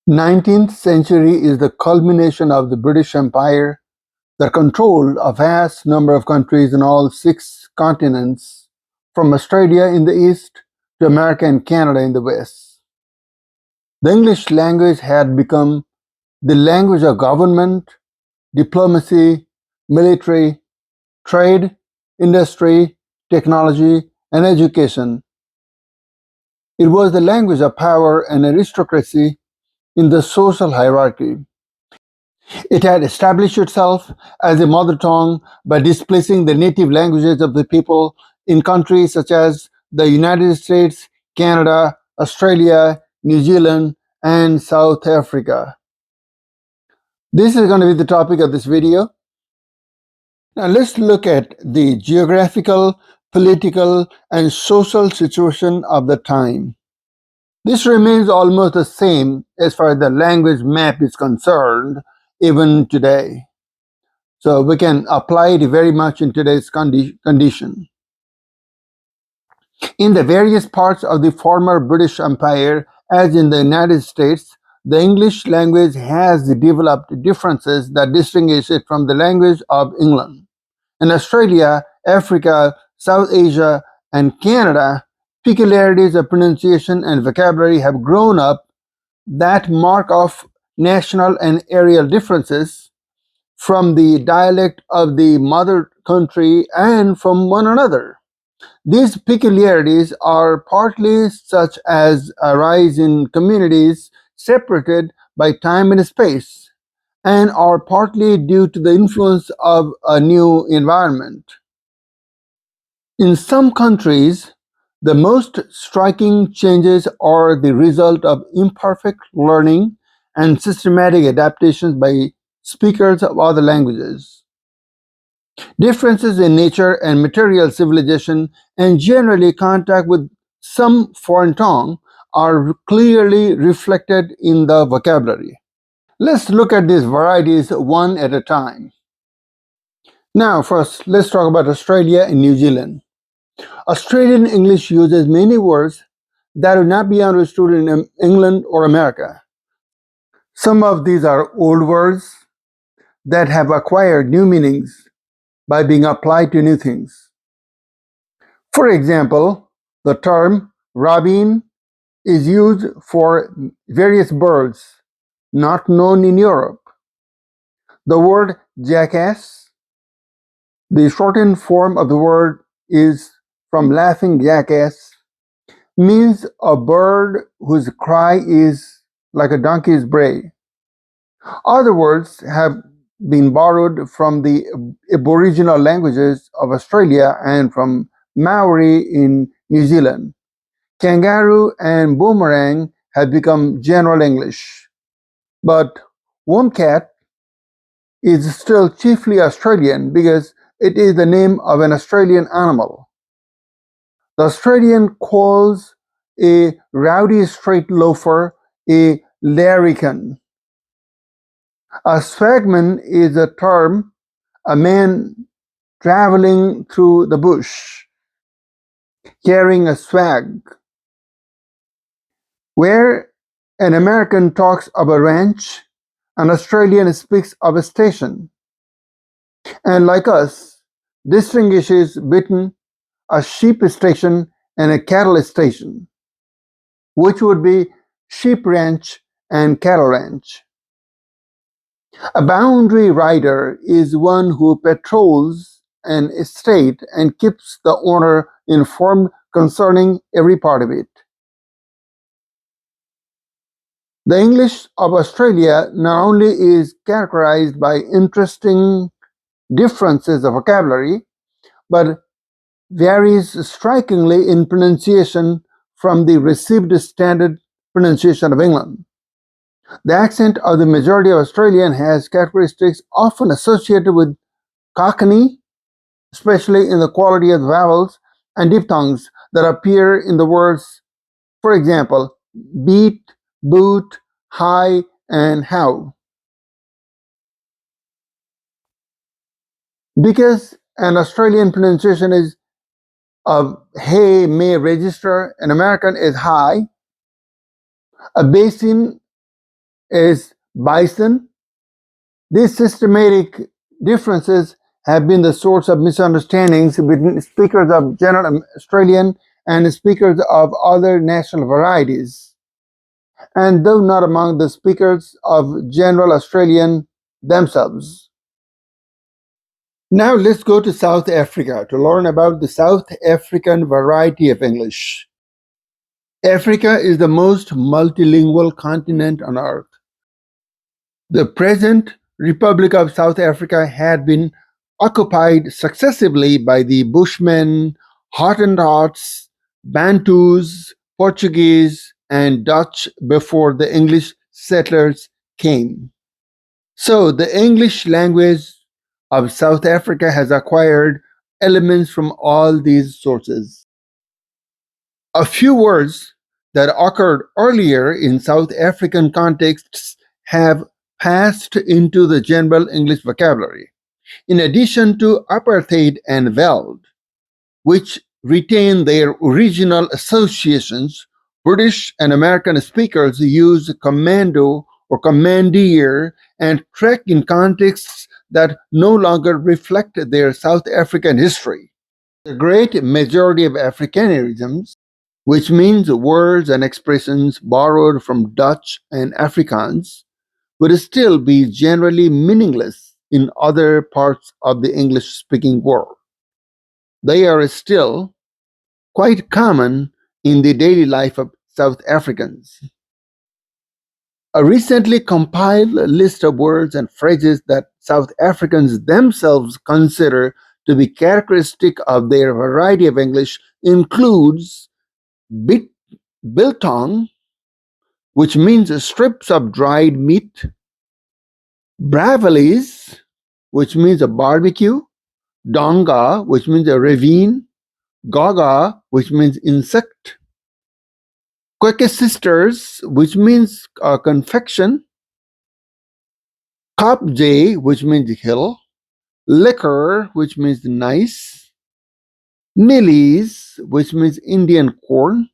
19th century is the culmination of the British Empire that controlled a vast number of countries in all six continents, from Australia in the east to America and Canada in the west. The English language had become the language of government, diplomacy, military, trade, industry, technology, and education. It was the language of power and aristocracy in the social hierarchy. It had established itself as a mother tongue by displacing the native languages of the people in countries such as the United States, Canada, Australia, New Zealand, and South Africa. This is going to be the topic of this video. Now let's look at the geographical, political, and social situation of the time. This remains almost the same as far as the language map is concerned, even today. So we can apply it very much in today's condition. In the various parts of the former British Empire, as in the United States, the English language has developed differences that distinguish it from the language of England. In Australia, Africa, South Asia, and Canada, peculiarities of pronunciation and vocabulary have grown up that mark of national and areal differences from the dialect of the mother country and from one another. These peculiarities are partly such as arise in communities separated by time and space, and are partly due to the influence of a new environment. In some countries, the most striking changes are the result of imperfect learning and systematic adaptations by speakers of other languages. Differences in nature and material civilization and generally contact with some foreign tongue are clearly reflected in the vocabulary. Let's look at these varieties one at a time. Now, first, let's talk about Australia and New Zealand. Australian English uses many words that would not be understood in England or America. Some of these are old words that have acquired new meanings by being applied to new things. For example, the term robin is used for various birds not known in Europe. The word jackass, the shortened form of the word is from laughing jackass, means a bird whose cry is like a donkey's bray. Other words have been borrowed from the Aboriginal languages of Australia and from Maori in New Zealand. Kangaroo and boomerang have become general English, but wombat is still chiefly Australian because it is the name of an Australian animal. The Australian calls a rowdy straight loafer a larrikin. A swagman is a term, a man traveling through the bush, carrying a swag. Where an American talks of a ranch, an Australian speaks of a station, and like us, distinguishes between a sheep station and a cattle station, which would be sheep ranch and cattle ranch. A boundary rider is one who patrols an estate and keeps the owner informed concerning every part of it. The English of Australia not only is characterized by interesting differences of vocabulary, but varies strikingly in pronunciation from the received standard pronunciation of England. The accent of the majority of Australian has characteristics often associated with Cockney, especially in the quality of the vowels and diphthongs that appear in the words, for example, beat, boot, high, and how. Because an Australian pronunciation is of hey, may register, an American is high, a basin is bison. These systematic differences have been the source of misunderstandings between speakers of general Australian and speakers of other national varieties, and though not among the speakers of general Australian themselves. Now let's go to South Africa to learn about the South African variety of English. Africa is the most multilingual continent on earth. The present Republic of South Africa had been occupied successively by the Bushmen, Hottentots, Bantus, Portuguese, and Dutch before the English settlers came. So the English language of South Africa has acquired elements from all these sources. A few words that occurred earlier in South African contexts have passed into the general English vocabulary, in addition to apartheid and veld, which retain their original associations. British and American speakers use commando or commandeer and trek in contexts that no longer reflect their South African history. The great majority of Africanisms, which means words and expressions borrowed from Dutch and Afrikaans, would still be generally meaningless in other parts of the English speaking world. They are still quite common in the daily life of South Africans. A recently compiled list of words and phrases that South Africans themselves consider to be characteristic of their variety of English includes bit, biltong, which means strips of dried meat, bravalis, which means a barbecue, donga, which means a ravine, gaga, which means insect, Queke sisters, which means confection, Kapje, which means hill, liquor, which means nice, Nilis, which means Indian corn,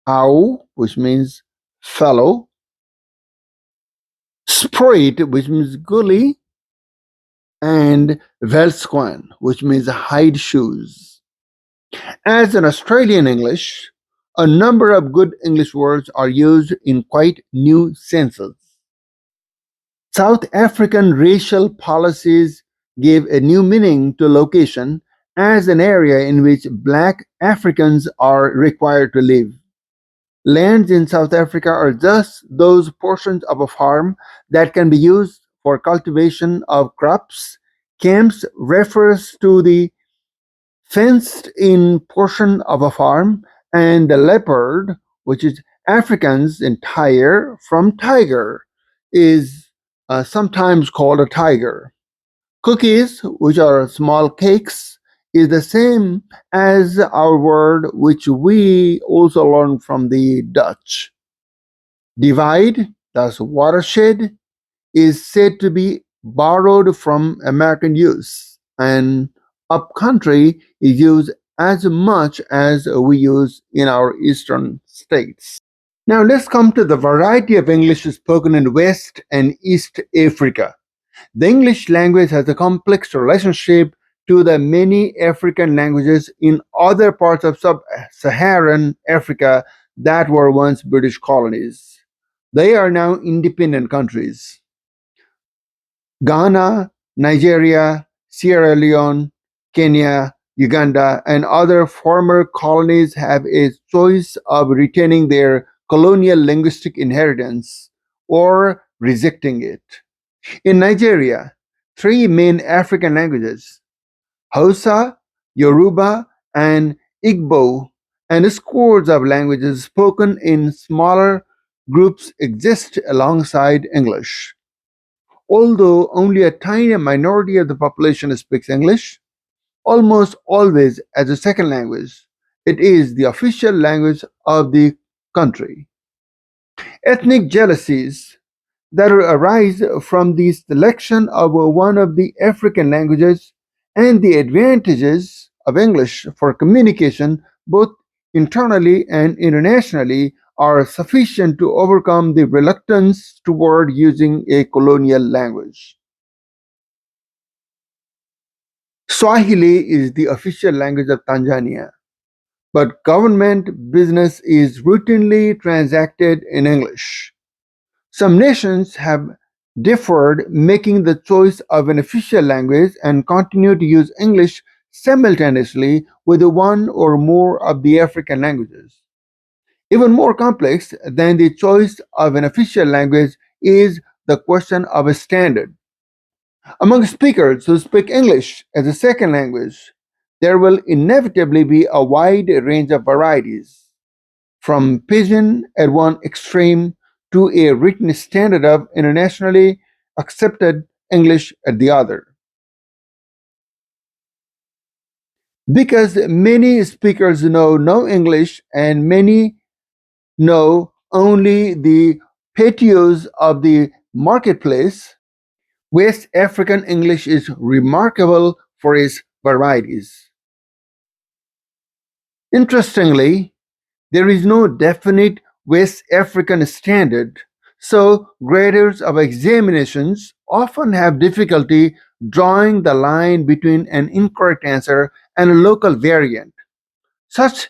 Au, which means fellow, Spruit, which means gully, and Veldsquan, which means hide shoes. As in Australian English, a number of good English words are used in quite new senses. South African racial policies gave a new meaning to location as an area in which black Africans are required to live. Lands in South Africa are just those portions of a farm that can be used for cultivation of crops. Camps refers to the fenced in portion of a farm, and the leopard, which is Afrikaans in tiger from tiger, is sometimes called a tiger. Cookies, which are small cakes, is the same as our word which we also learned from the Dutch. Divide, thus watershed, is said to be borrowed from American use, and upcountry is used as much as we use in our eastern states. Now let's come to the variety of English spoken in West and East Africa. The English language has a complex relationship to the many African languages in other parts of sub-Saharan Africa that were once British colonies. They are now independent countries. Ghana, Nigeria, Sierra Leone, Kenya, Uganda, and other former colonies have a choice of retaining their colonial linguistic inheritance or rejecting it. In Nigeria, three main African languages, Hausa, Yoruba, and Igbo, and scores of languages spoken in smaller groups exist alongside English. Although only a tiny minority of the population speaks English, almost always as a second language, it is the official language of the country. Ethnic jealousies that arise from the selection of one of the African languages and the advantages of English for communication both internally and internationally are sufficient to overcome the reluctance toward using a colonial language. Swahili is the official language of Tanzania, but government business is routinely transacted in English. Some nations have differed, making the choice of an official language and continue to use English simultaneously with one or more of the African languages. Even more complex than the choice of an official language is the question of a standard. Among speakers who speak English as a second language, there will inevitably be a wide range of varieties, from Pidgin at one extreme to a written standard of internationally accepted English at the other. Because many speakers know no English and many know only the patois of the marketplace, West African English is remarkable for its varieties. Interestingly, there is no definite West African standard, so graders of examinations often have difficulty drawing the line between an incorrect answer and a local variant. Such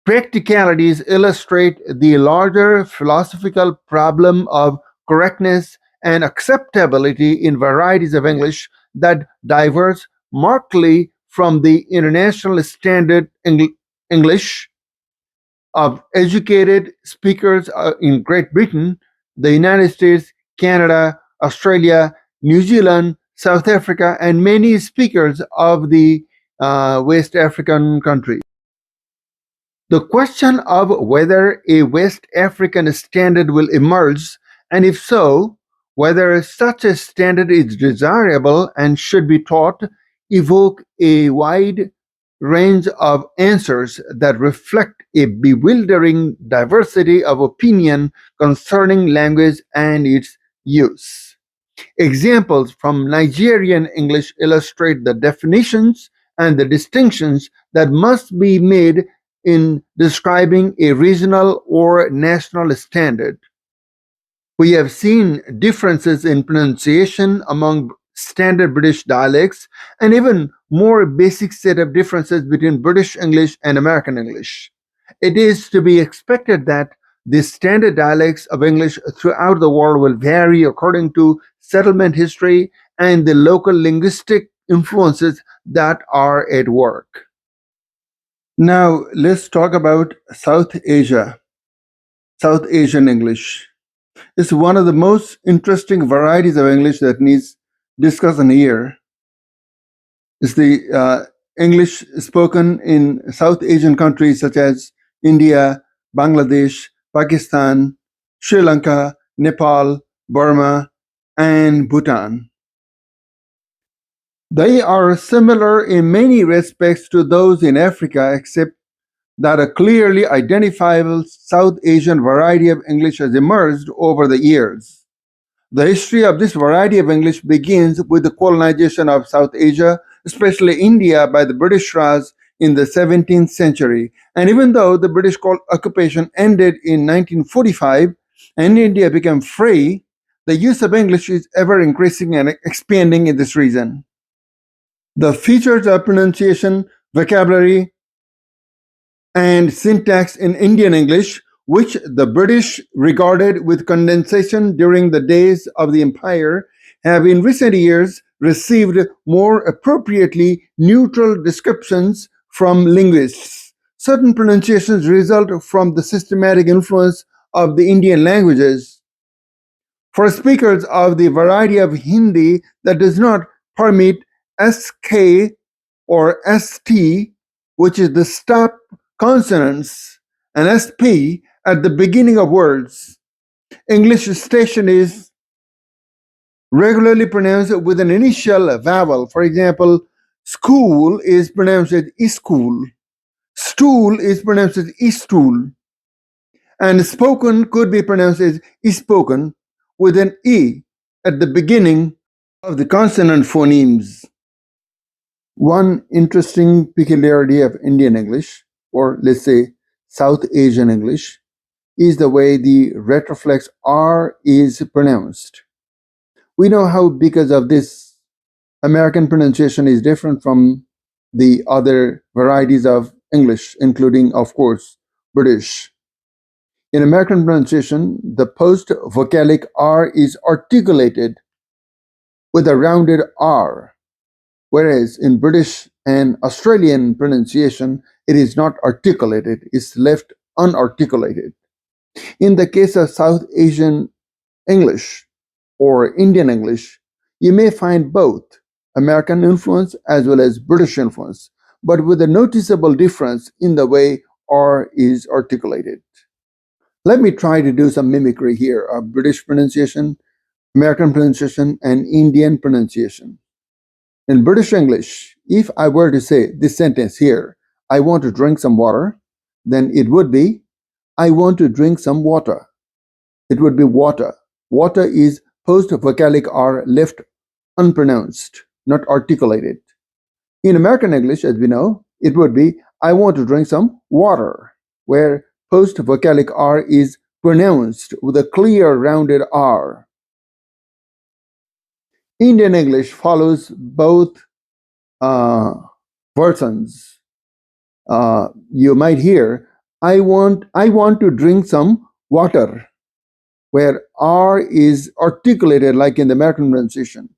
practicalities illustrate the larger philosophical problem of correctness and acceptability in varieties of English that diverge markedly from the international standard English of educated speakers in Great Britain, the United States, Canada, Australia, New Zealand, South Africa, and many speakers of the West African countries. The question of whether a West African standard will emerge, and if so, whether such a standard is desirable and should be taught, evoke a wide range of answers that reflect a bewildering diversity of opinion concerning language and its use. Examples from Nigerian English illustrate the definitions and the distinctions that must be made in describing a regional or national standard. We have seen differences in pronunciation among standard British dialects and even more basic set of differences between British English and American English. It is to be expected that the standard dialects of English throughout the world will vary according to settlement history and the local linguistic influences that are at work. Now, let's talk about South Asia, South Asian English. It's one of the most interesting varieties of English that needs discussion here. It's the English spoken in South Asian countries such as India, Bangladesh, Pakistan, Sri Lanka, Nepal, Burma, and Bhutan. They are similar in many respects to those in Africa, except that a clearly identifiable South Asian variety of English has emerged over the years. The history of this variety of English begins with the colonization of South Asia, especially India, by the British Raj in the 17th century. And even though the British occupation ended in 1945 and India became free, the use of English is ever increasing and expanding in this region. The features of pronunciation, vocabulary, and syntax in Indian English, which the British regarded with condescension during the days of the empire, have in recent years received more appropriately neutral descriptions from linguists. Certain pronunciations result from the systematic influence of the Indian languages. For speakers of the variety of Hindi that does not permit SK or ST, which is the stop consonants, and SP at the beginning of words. English station is regularly pronounced with an initial vowel. For example, school is pronounced as iskool, stool is pronounced as istool, and spoken could be pronounced as ispoken with an E at the beginning of the consonant phonemes. One interesting peculiarity of Indian English, or let's say South Asian English, is the way the retroflex R is pronounced. We know how, because of this, American pronunciation is different from the other varieties of English, including, of course, British. In American pronunciation, the post vocalic R is articulated with a rounded R, whereas in British and Australian pronunciation, it is not articulated, it's left unarticulated. In the case of South Asian English or Indian English, you may find both American influence as well as British influence, but with a noticeable difference in the way R is articulated. Let me try to do some mimicry here of British pronunciation, American pronunciation, and Indian pronunciation. In British English, if I were to say this sentence here, I want to drink some water, then it would be, I want to drink some water. It would be water. Water is post vocalic R left unpronounced, not articulated. In American English, as we know, it would be, I want to drink some water, where post vocalic R is pronounced with a clear rounded R. Indian English follows both uh, versions. You might hear, I want to drink some water, where R is articulated like in the American pronunciation.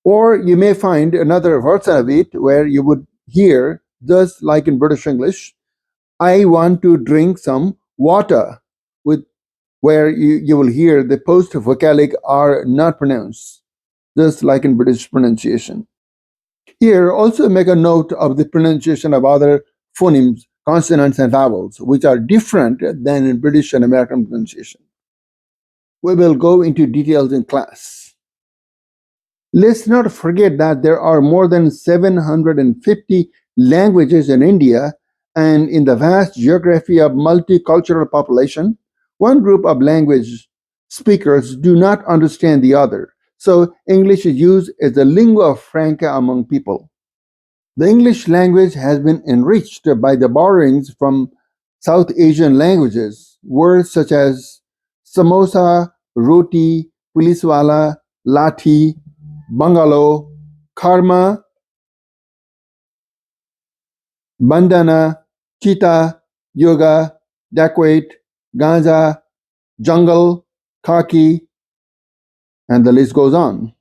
Or you may find another version of it where you would hear, just like in British English, I want to drink some water, with where you will hear the post vocalic R not pronounced, just like in British pronunciation. Here, also make a note of the pronunciation of other phonemes, consonants, and vowels, which are different than in British and American pronunciation. We will go into details in class. Let's not forget that there are more than 750 languages in India, and in the vast geography of multicultural population, one group of language speakers do not understand the other. So English is used as a lingua franca among people. The English language has been enriched by the borrowings from South Asian languages. Words such as samosa, roti, puliswala, lathi, bungalow, karma, bandana, cheetah, yoga, dacoit, ganja, jungle, khaki, and the list goes on.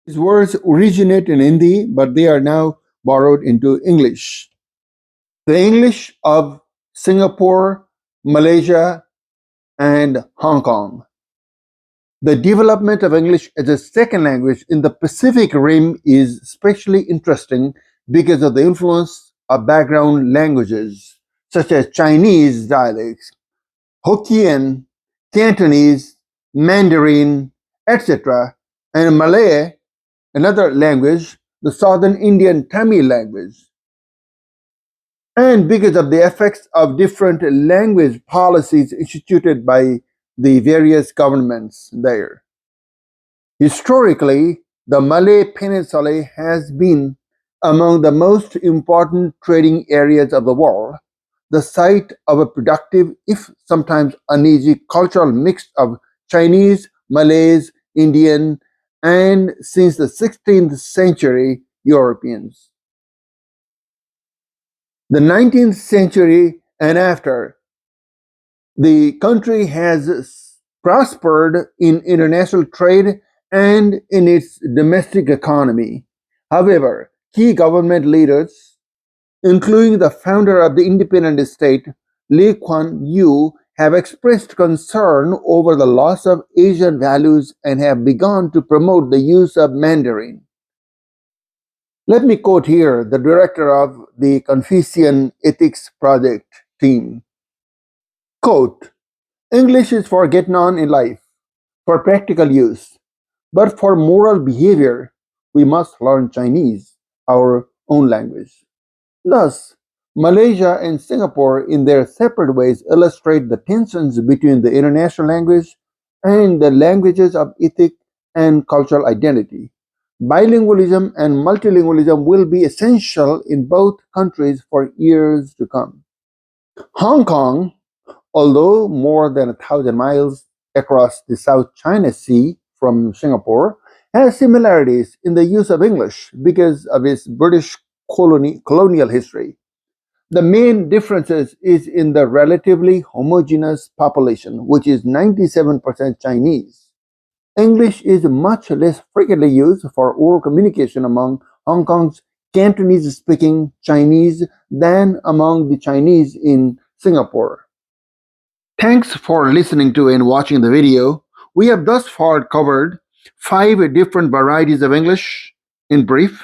These words originate in Hindi, but they are now borrowed into English. The English of Singapore, Malaysia, and Hong Kong. The development of English as a second language in the Pacific Rim is especially interesting because of the influence of background languages such as Chinese dialects, Hokkien, Cantonese, Mandarin, etc., and Malay, another language, the Southern Indian Tamil language. And because of the effects of different language policies instituted by the various governments there. Historically, the Malay Peninsula has been among the most important trading areas of the world, the site of a productive, if sometimes uneasy, cultural mix of Chinese, Malays, Indian, and since the 16th century, Europeans. The 19th century and after, the country has prospered in international trade and in its domestic economy. However, key government leaders, including the founder of the independent state, Lee Kuan Yew, have expressed concern over the loss of Asian values and have begun to promote the use of Mandarin. Let me quote here the director of the Confucian Ethics Project team. Quote, English is for getting on in life, for practical use, but for moral behavior, we must learn Chinese, our own language. Thus, Malaysia and Singapore, in their separate ways, illustrate the tensions between the international language and the languages of ethic and cultural identity. Bilingualism and multilingualism will be essential in both countries for years to come. Hong Kong, although more than 1,000 miles across the South China Sea from Singapore, has similarities in the use of English because of its British colonial history. The main differences is in the relatively homogeneous population, which is 97% Chinese. English is much less frequently used for oral communication among Hong Kong's Cantonese speaking Chinese than among the Chinese in Singapore. Thanks for listening to and watching the video. We have thus far covered 5 different varieties of English in brief.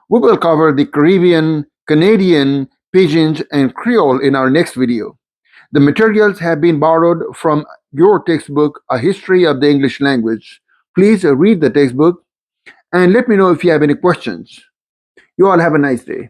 We will cover the Caribbean, Canadian, Pidgin, and Creole in our next video. The materials have been borrowed from your textbook, A History of the English Language. Please read the textbook and let me know if you have any questions. You all have a nice day.